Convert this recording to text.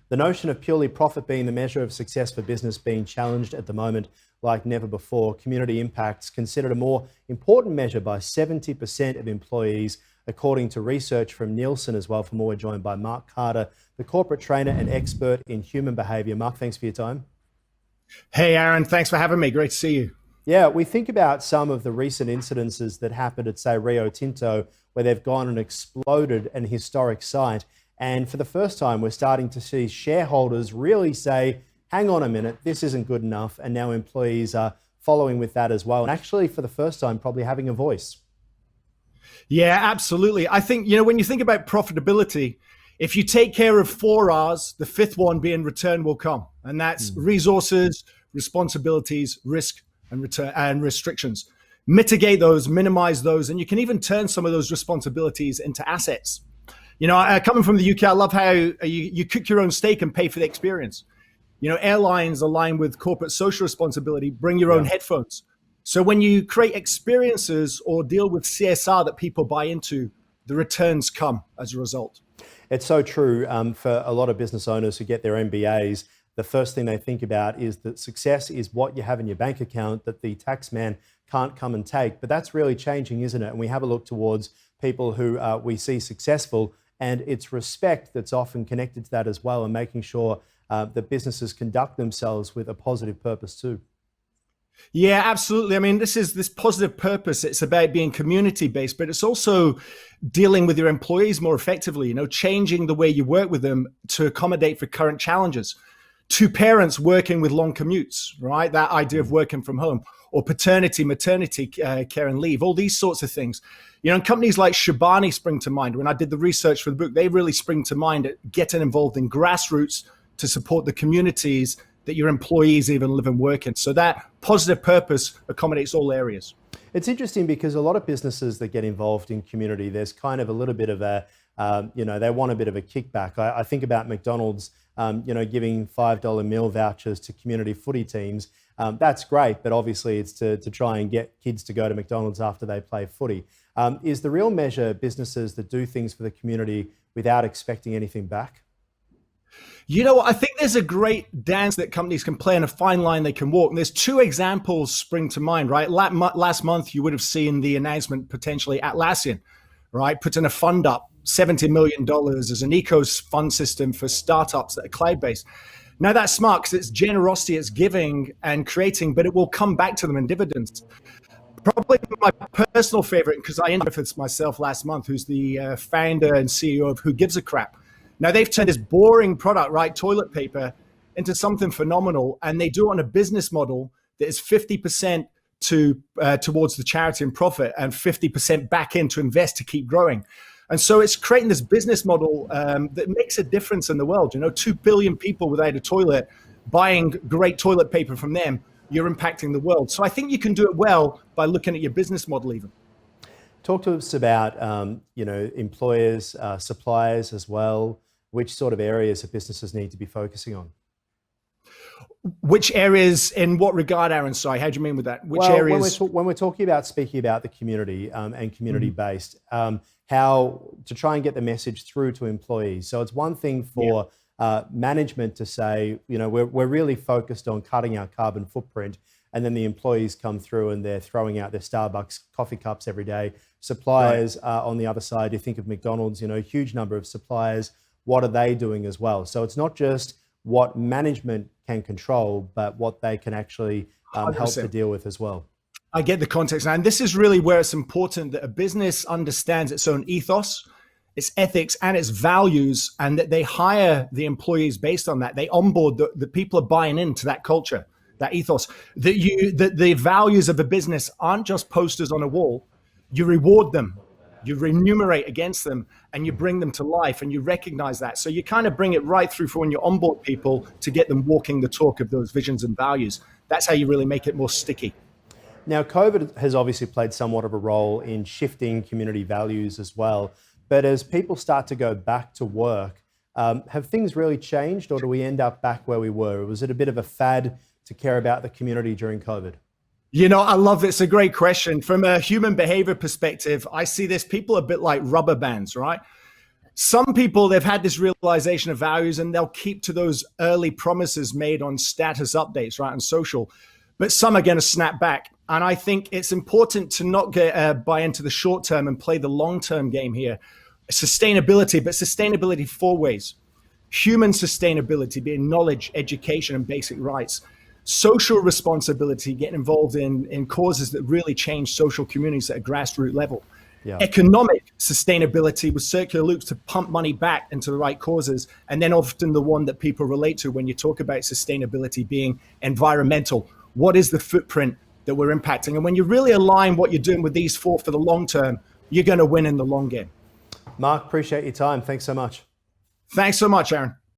The notion of purely profit being the measure of success for business being challenged at the moment like never before. Community impact's considered a more important measure by 70% of employees, according to research from Nielsen as well. For more, we're joined by Mark Carter, the corporate trainer and expert in human behaviour. Mark, thanks for your time. Hey, Aaron, thanks for having me. Great to see you. Yeah, we think about some of the recent incidences that happened at, say, Rio Tinto, where they've gone and exploded an historic site. And for the first time, we're starting to see shareholders really say, hang on a minute, this isn't good enough. And now employees are following with that as well. And actually, for the first time, probably having a voice. Yeah, absolutely. I think, when you think about profitability, if you take care of 4 R's, the fifth one being return will come. And that's resources, responsibilities, risk, and return and restrictions. Mitigate those, minimize those, and you can even turn some of those responsibilities into assets. Coming from the UK, I love how you cook your own steak and pay for the experience. Airlines align with corporate social responsibility, bring your own headphones. So when you create experiences or deal with CSR that people buy into, the returns come as a result. It's so true for a lot of business owners who get their MBAs. The first thing they think about is that success is what you have in your bank account that the tax man can't come and take. But that's really changing, isn't it? And we have a look towards people who we see successful, and it's respect that's often connected to that as well, and making sure that businesses conduct themselves with a positive purpose too. Yeah, absolutely. I mean, this positive purpose. It's about being community-based, but it's also dealing with your employees more effectively, changing the way you work with them to accommodate for current challenges. Two parents working with long commutes, right? That idea of working from home, or paternity, maternity care and leave, all these sorts of things. And companies like Shabani spring to mind. When I did the research for the book, they really spring to mind at getting involved in grassroots to support the communities that your employees even live and work in. So that positive purpose accommodates all areas. It's interesting because a lot of businesses that get involved in community, there's kind of a little bit of a, they want a bit of a kickback. I think about McDonald's, giving $5 meal vouchers to community footy teams. That's great, but obviously it's to try and get kids to go to McDonald's after they play footy. Is the real measure businesses that do things for the community without expecting anything back? I think there's a great dance that companies can play and a fine line they can walk. And there's 2 examples spring to mind, right? Last month, you would have seen the announcement potentially Atlassian, right? Putting a fund up, $70 million as an eco fund system for startups that are cloud-based. Now that's smart because it's generosity, it's giving and creating, but it will come back to them in dividends. Probably my personal favorite, because I interviewed with myself last month, who's the founder and CEO of Who Gives a Crap. Now they've turned this boring product, right, toilet paper, into something phenomenal, and they do it on a business model that is 50% towards the charity and profit, and 50% back in to invest to keep growing. And so it's creating this business model that makes a difference in the world. 2 billion people without a toilet, buying great toilet paper from them, you're impacting the world. So I think you can do it well by looking at your business model even. Talk to us about, employers, suppliers as well. Which sort of areas that businesses need to be focusing on? Which areas in what regard, Aaron? Sorry, how do you mean with that? Which areas? When we're speaking about the community and community-based, how to try and get the message through to employees. So it's one thing for management to say, we're really focused on cutting our carbon footprint, and then the employees come through and they're throwing out their Starbucks coffee cups every day. Suppliers on the other side, you think of McDonald's, huge number of suppliers. What are they doing as well? So it's not just what management can control, but what they can actually help to deal with as well. I get the context. And this is really where it's important that a business understands its own ethos, its ethics, and its values, and that they hire the employees based on that. They onboard the people are buying into that culture, that ethos, that the values of a business aren't just posters on a wall. You reward them. You remunerate against them, and you bring them to life, and you recognize that. So you kind of bring it right through for when you onboard people to get them walking the talk of those visions and values. That's how you really make it more sticky. Now, COVID has obviously played somewhat of a role in shifting community values as well. But as people start to go back to work, have things really changed, or do we end up back where we were? Was it a bit of a fad to care about the community during COVID? I love it. It's a great question. From a human behavior perspective, I see this, people are a bit like rubber bands, right? Some people, they've had this realization of values and they'll keep to those early promises made on status updates, right, on social. But some are going to snap back. And I think it's important to not buy into the short term and play the long term game here. Sustainability, but sustainability four ways. Human sustainability, being knowledge, education, and basic rights. Social responsibility, getting involved in causes that really change social communities at a grassroots level. Yeah. Economic sustainability with circular loops to pump money back into the right causes. And then often the one that people relate to when you talk about sustainability being environmental. What is the footprint that we're impacting? And when you really align what you're doing with these four for the long term, you're going to win in the long game. Mark, appreciate your time. Thanks so much. Thanks so much, Aaron.